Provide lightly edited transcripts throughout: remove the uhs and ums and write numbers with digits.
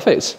Perfect.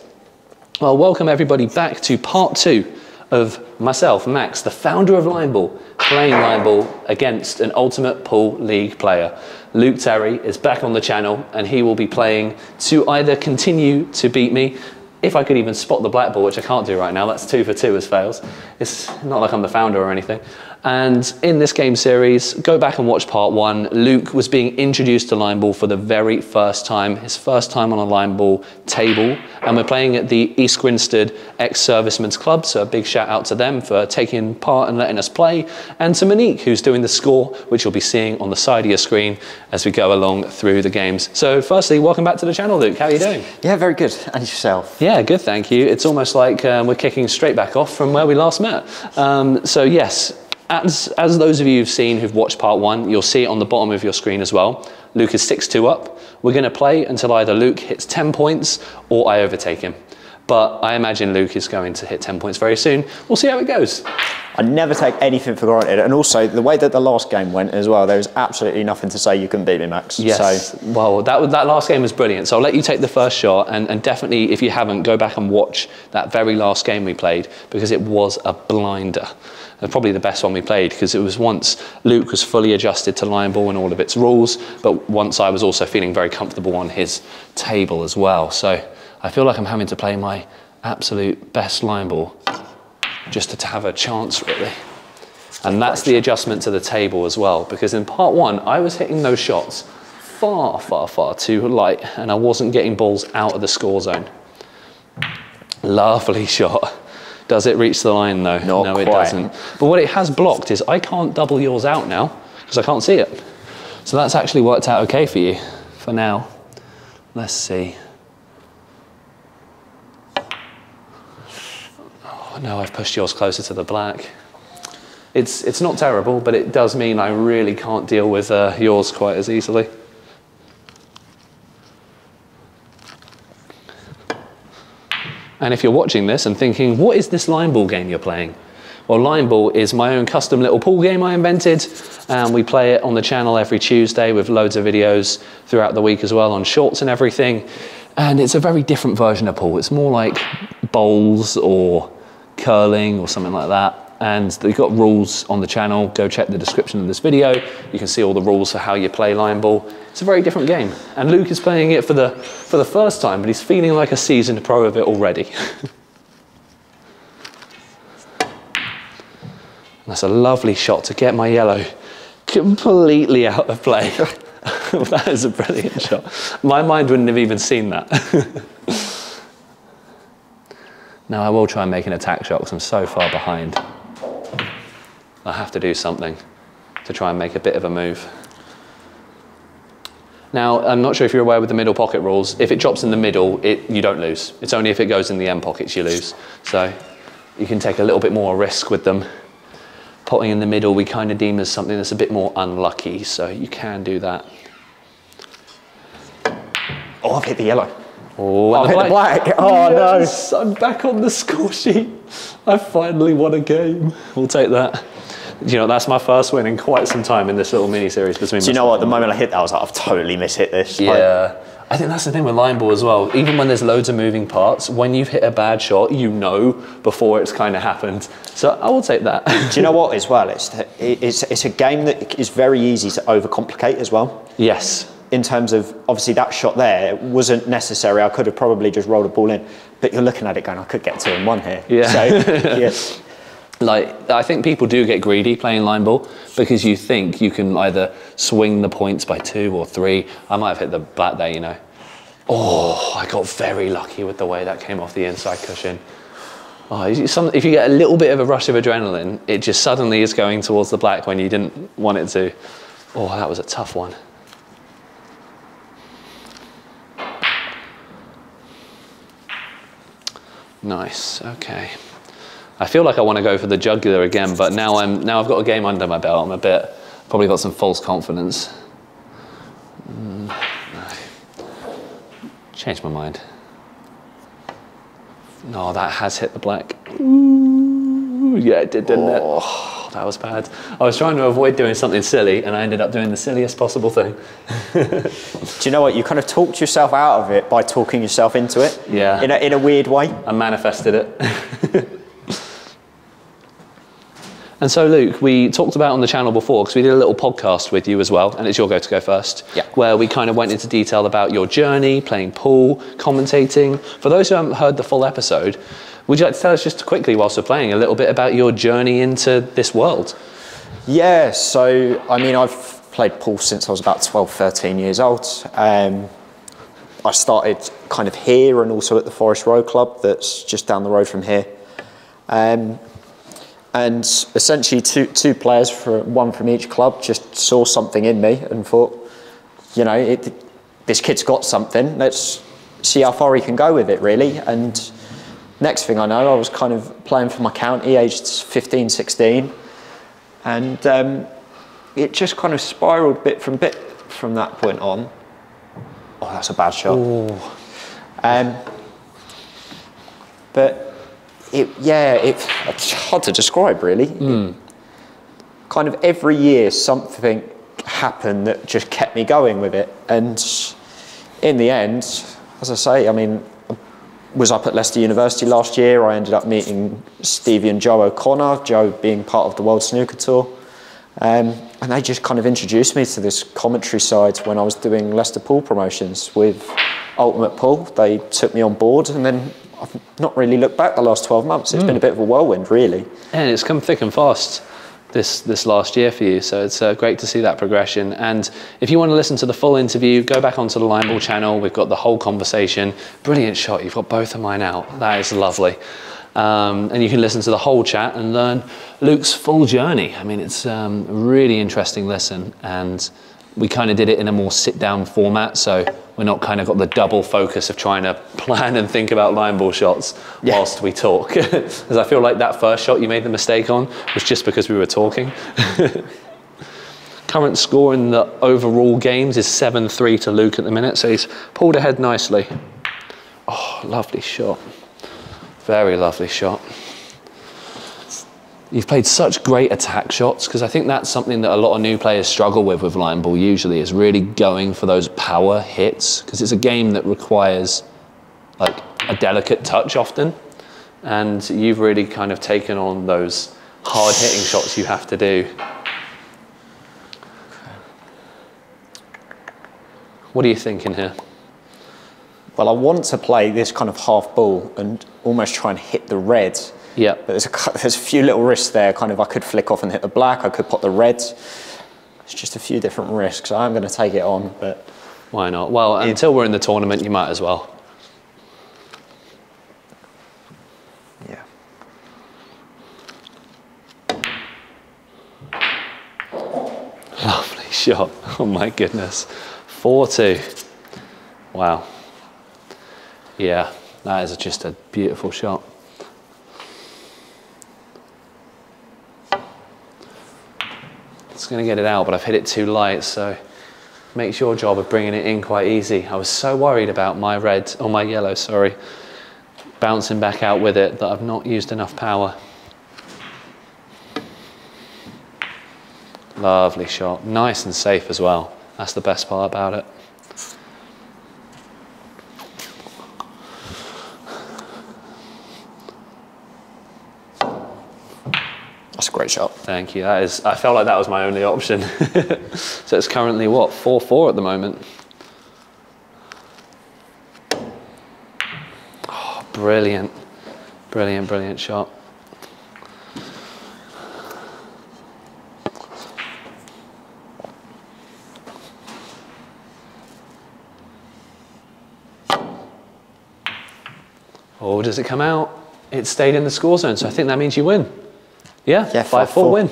Well, welcome everybody back to part 2 of myself, Max, the founder of Line Ball, playing Line Ball against an Ultimate Pool League player. Luke Terry is back on the channel and he will be playing to either continue to beat me, if I could even spot the black ball, which I can't do right now. That's 2 for 2 as fails. It's not like I'm the founder or anything. And in this game series, go back and watch part 1. Luke was being introduced to Line Ball for the very first time, his first time on a Line Ball table. And we're playing at the East Grinstead ex-servicemen's club. So a big shout out to them for taking part and letting us play. And to Monique, who's doing the score, which you'll be seeing on the side of your screen as we go along through the games. So firstly, welcome back to the channel, Luke. How are you doing? Yeah, very good. And yourself? Yeah, good, thank you. It's almost like we're kicking straight back off from where we last met. So yes, as those of you who've seen, who've watched part 1, you'll see it on the bottom of your screen as well. Luke is 6-2 up. We're going to play until either Luke hits 10 points or I overtake him. But I imagine Luke is going to hit 10 points very soon. We'll see how it goes. I never take anything for granted. And also, the way that the last game went as well, there was absolutely nothing to say you couldn't beat me, Max. Yes, so. Well, that last game was brilliant. So I'll let you take the first shot. And definitely, if you haven't, go back and watch that very last game we played, because it was a blinder. And probably the best one we played, because it was once Luke was fully adjusted to Line Ball and all of its rules, but once I was also feeling very comfortable on his table as well. So I feel like I'm having to play my absolute best Line Ball just to have a chance, really. And that's the adjustment to the table as well, because in part 1, I was hitting those shots far, far, far too light, and I wasn't getting balls out of the score zone. Lovely shot. Does it reach the line though? No, it doesn't. But what it has blocked is I can't double yours out now because I can't see it. So that's actually worked out okay for you for now. Let's see. Oh no, I've pushed yours closer to the black. It's not terrible, but it does mean I really can't deal with yours quite as easily. And if you're watching this and thinking, what is this Line Ball game you're playing? Well, Line Ball is my own custom little pool game I invented, and we play it on the channel every Tuesday with loads of videos throughout the week as well on shorts and everything. And it's a very different version of pool. It's more like bowls or curling or something like that. And they've got rules on the channel. Go check the description of this video. You can see all the rules for how you play Line Ball. It's a very different game. And Luke is playing it for the first time, but he's feeling like a seasoned pro of it already. That's a lovely shot to get my yellow completely out of play. That is a brilliant shot. My mind wouldn't have even seen that. Now I will try and make an attack shot because I'm so far behind. I have to do something to try and make a bit of a move. Now, I'm not sure if you're aware with the middle pocket rules. If it drops in the middle, you don't lose. It's only if it goes in the end pockets you lose. So you can take a little bit more risk with them. Potting in the middle we kind of deem as something that's a bit more unlucky, so you can do that. Oh, I've hit the yellow. Oh, I've hit the black. Oh, yes, no. I'm back on the score sheet. I finally won a game. We'll take that. You know, that's my first win in quite some time in this little mini-series between. Do you know what? The moment I hit that, I was like, I've totally mishit this. Yeah. I think that's the thing with Line Ball as well. Even when there's loads of moving parts, when you've hit a bad shot, you know before it's kind of happened. So I will take that. Do you know what as well? It's a game that is very easy to overcomplicate as well. Yes. In terms of, obviously that shot there wasn't necessary. I could have probably just rolled a ball in, but you're looking at it going, I could get 2 in 1 here. Yeah. So, yeah. Like, I think people do get greedy playing Line Ball because you think you can either swing the points by 2 or 3. I might have hit the black there, you know. Oh, I got very lucky with the way that came off the inside cushion. Oh, if you get a little bit of a rush of adrenaline, it just suddenly is going towards the black when you didn't want it to. Oh, that was a tough one. Nice, okay. I feel like I want to go for the jugular again, but now I've got a game under my belt. Probably got some false confidence. No. Changed my mind. No, that has hit the black. Ooh, yeah, it did, didn't it? Oh, that was bad. I was trying to avoid doing something silly, and I ended up doing the silliest possible thing. Do you know what? You kind of talked yourself out of it by talking yourself into it. Yeah. In a weird way. I manifested it. And so, Luke, we talked about on the channel before, because we did a little podcast with you as well, and it's your go to go first, where we kind of went into detail about your journey, playing pool, commentating. For those who haven't heard the full episode, would you like to tell us just quickly, whilst we're playing, a little bit about your journey into this world? Yeah, so, I mean, I've played pool since I was about 12, 13 years old. I started kind of here and also at the Forest Road Club that's just down the road from here. And essentially two players, one from each club, just saw something in me and thought, you know, this kid's got something, let's see how far he can go with it, really. And next thing I know, I was kind of playing for my county, aged 15, 16. And it just kind of spiraled bit from that point on. Oh, that's a bad shot. But it's hard to describe, really. Kind of every year something happened that just kept me going with it. And in the end, as I say, I mean, I was up at Leicester University last year. I ended up meeting Stevie and Joe O'Connor, Joe being part of the World Snooker Tour. And they just kind of introduced me to this commentary side when I was doing Leicester Pool promotions with Ultimate Pool. They took me on board, and then I've not really looked back the last 12 months. It's been a bit of a whirlwind, really. And it's come thick and fast this last year for you, so it's great to see that progression. And if you want to listen to the full interview, go back onto the Lineball channel. We've got the whole conversation. Brilliant shot. You've got both of mine out. That is lovely. And you can listen to the whole chat and learn Luke's full journey. I mean, it's a really interesting listen, and we kind of did it in a more sit-down format, so we're not kind of got the double focus of trying to plan and think about line ball shots whilst we talk. Because I feel like that first shot you made the mistake on was just because we were talking. Current score in the overall games is 7-3 to Luke at the minute, so he's pulled ahead nicely. Oh, lovely shot. Very lovely shot. You've played such great attack shots, because I think that's something that a lot of new players struggle with line ball usually, is really going for those power hits, because it's a game that requires like a delicate touch often, and you've really kind of taken on those hard hitting shots you have to do. What are you thinking here? Well, I want to play this kind of half ball and almost try and hit the red. Yeah. But there's a few little risks there. Kind of, I could flick off and hit the black. I could pop the red. It's just a few different risks. I'm going to take it on, but why not? Well, until we're in the tournament, you might as well. Yeah. Lovely shot. Oh my goodness. 4-2. Wow. Yeah, that is just a beautiful shot. It's going to get it out, but I've hit it too light, so it makes your job of bringing it in quite easy. I was so worried about my red, or my yellow, sorry, bouncing back out with it, that I've not used enough power. Lovely shot. Nice and safe as well. That's the best part about it. That's a great shot. Thank you. That is, I felt like that was my only option. So it's currently what, 4-4 at the moment. Oh, brilliant. Brilliant, brilliant shot. Oh, does it come out? It stayed in the score zone, so I think that means you win. Yeah, 5-4 win.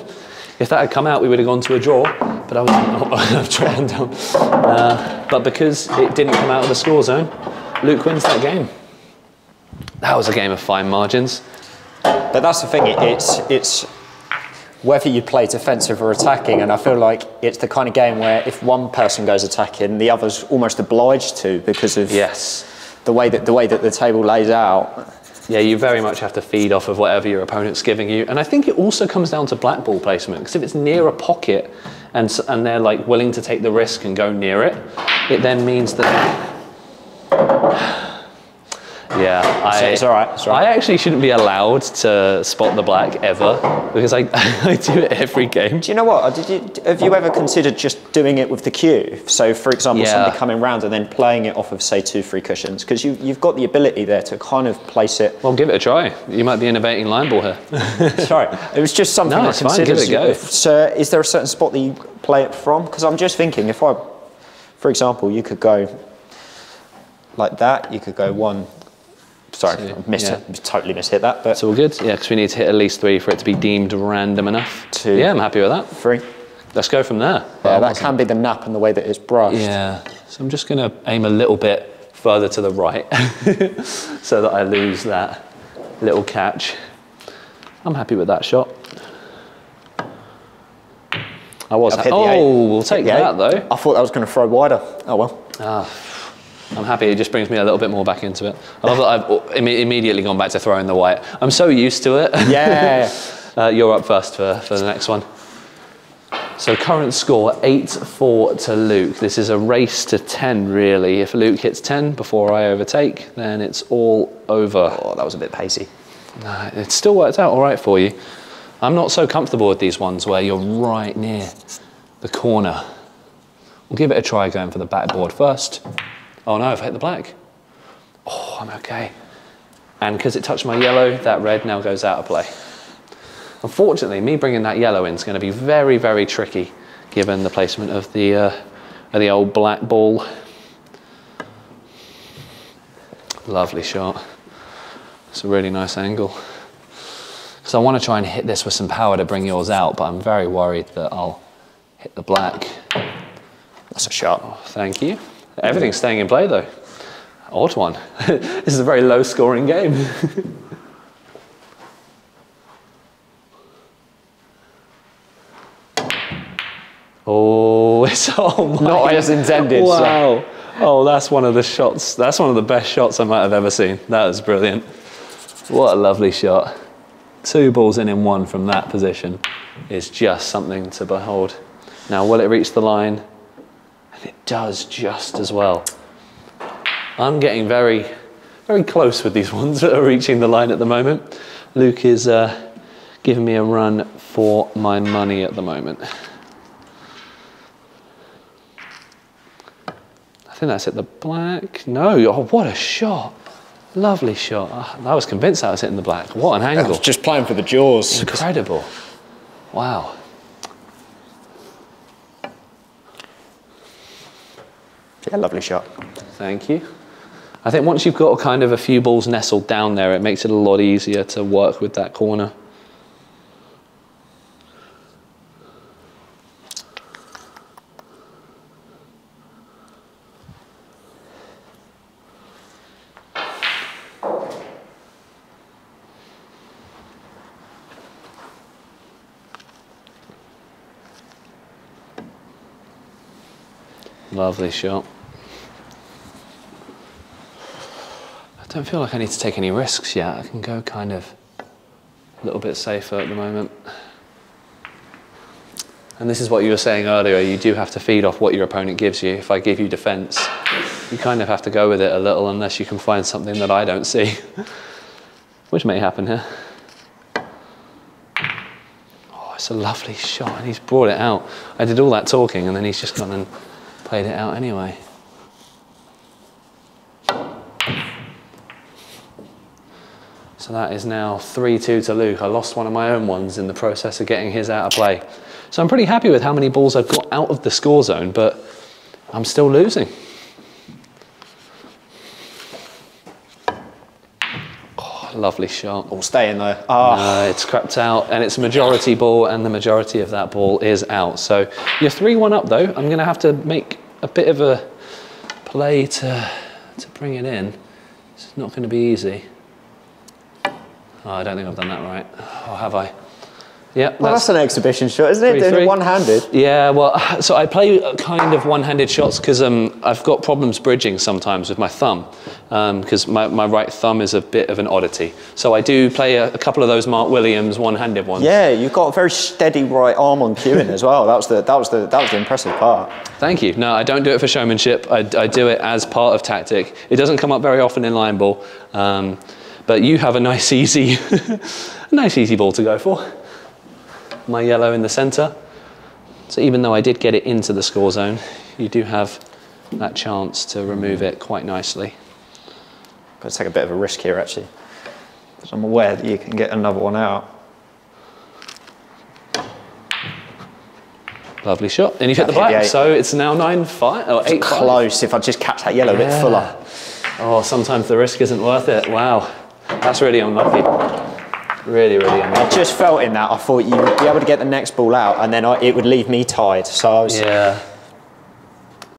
If that had come out, we would have gone to a draw, but I was trying down. But because it didn't come out of the score zone, Luke wins that game. That was a game of fine margins. But that's the thing, it's whether you play defensive or attacking, and I feel like it's the kind of game where if one person goes attacking, the other's almost obliged to, because of the way that the table lays out. yeah, you very much have to feed off of whatever your opponent's giving you. And I think it also comes down to black ball placement, because if it's near a pocket and they're like willing to take the risk and go near it, it then means that... Yeah, It's all right. It's all right. I actually shouldn't be allowed to spot the black ever, because I do it every game. Do you know what? Have you ever considered just doing it with the cue? So, for example, somebody coming round and then playing it off of, say, 2-3 cushions, because you've got the ability there to kind of place it. Well, give it a try. You might be innovating line ball here. Sorry, it was just something I considered. Give it a go. So, is there a certain spot that you play it from? Because I'm just thinking, for example, you could go like that. You could go 1. Sorry, totally mishit that. But it's all good. Yeah, because we need to hit at least 3 for it to be deemed random enough. 2. Yeah, I'm happy with that. 3. Let's go from there. Yeah, that can be the nap and the way that it's brushed. Yeah, so I'm just going to aim a little bit further to the right so that I lose that little catch. I'm happy with that shot. We'll take that though. I thought I was going to throw wider. Oh well. I'm happy, it just brings me a little bit more back into it. I love that I've immediately gone back to throwing the white. I'm so used to it. Yeah. You're up first for the next one. So current score, 8-4 to Luke. This is a race to 10, really. If Luke hits 10 before I overtake, then it's all over. Oh, that was a bit pacey. It still worked out all right for you. I'm not so comfortable with these ones where you're right near the corner. We'll give it a try going for the backboard first. Oh no, I've hit the black. Oh, I'm okay. And because it touched my yellow, that red now goes out of play. Unfortunately, me bringing that yellow in is going to be very, very tricky given the placement of the old black ball. Lovely shot. It's a really nice angle. So I want to try and hit this with some power to bring yours out, but I'm very worried that I'll hit the black. That's a shot. Oh, thank you. Everything's staying in play though. Odd one. This is a very low scoring game. Oh, it's not as intended. Wow. So. Oh, that's one of the shots. That's one of the best shots I might have ever seen. That was brilliant. What a lovely shot. 2 balls in 1 from that position is just something to behold. Now, will it reach the line? And it does just as well. I'm getting very, very close with these ones that are reaching the line at the moment. Luke is giving me a run for my money at the moment. I think that's hit the black. No, oh, what a shot. Lovely shot. I was convinced that was hitting the black. What an angle. I was just playing for the jaws. Incredible. Wow. Yeah, lovely shot. Thank you. I think once you've got kind of a few balls nestled down there, it makes it a lot easier to work with that corner. Lovely shot. I don't feel like I need to take any risks yet. I can go kind of a little bit safer at the moment. And this is what you were saying earlier, you do have to feed off what your opponent gives you. If I give you defense, you kind of have to go with it a little unless you can find something that I don't see, which may happen here. Oh, it's a lovely shot and he's brought it out. I did all that talking and then he's just gone and played it out anyway. So that is now 3-2 to Luke. I lost one of my own ones in the process of getting his out of play. So I'm pretty happy with how many balls I've got out of the score zone, but I'm still losing. Oh, lovely shot. All staying though. Oh. It's crept out and it's a majority ball and the majority of that ball is out. So you're 3-1 up though. I'm going to have to make a bit of a play to bring it in. It's not going to be easy. Oh, I don't think I've done that right. Or have I? Yeah, Well, that's an exhibition shot, isn't it? Doing it one-handed. Yeah, well, so I play kind of one-handed shots because I've got problems bridging sometimes with my thumb because my right thumb is a bit of an oddity. So I do play a couple of those Mark Williams one-handed ones. Yeah, you've got a very steady right arm on cueing as well. That was the impressive part. Thank you. No, I don't do it for showmanship. I do it as part of tactic. It doesn't come up very often in line ball, but you have a nice easy, nice easy ball to go for. My yellow in the centre. So even though I did get it into the score zone, you do have that chance to remove it quite nicely. Got to take a bit of a risk here actually, because I'm aware that you can get another one out. Lovely shot. And you've hit the black, so it's now 9-5 or 8-5. Close if I just catch that yellow a bit fuller. Oh, sometimes the risk isn't worth it. Wow, that's really unlucky. Really, really unlucky. I just felt in that, I thought you would be able to get the next ball out and then it would leave me tied. So I was, yeah.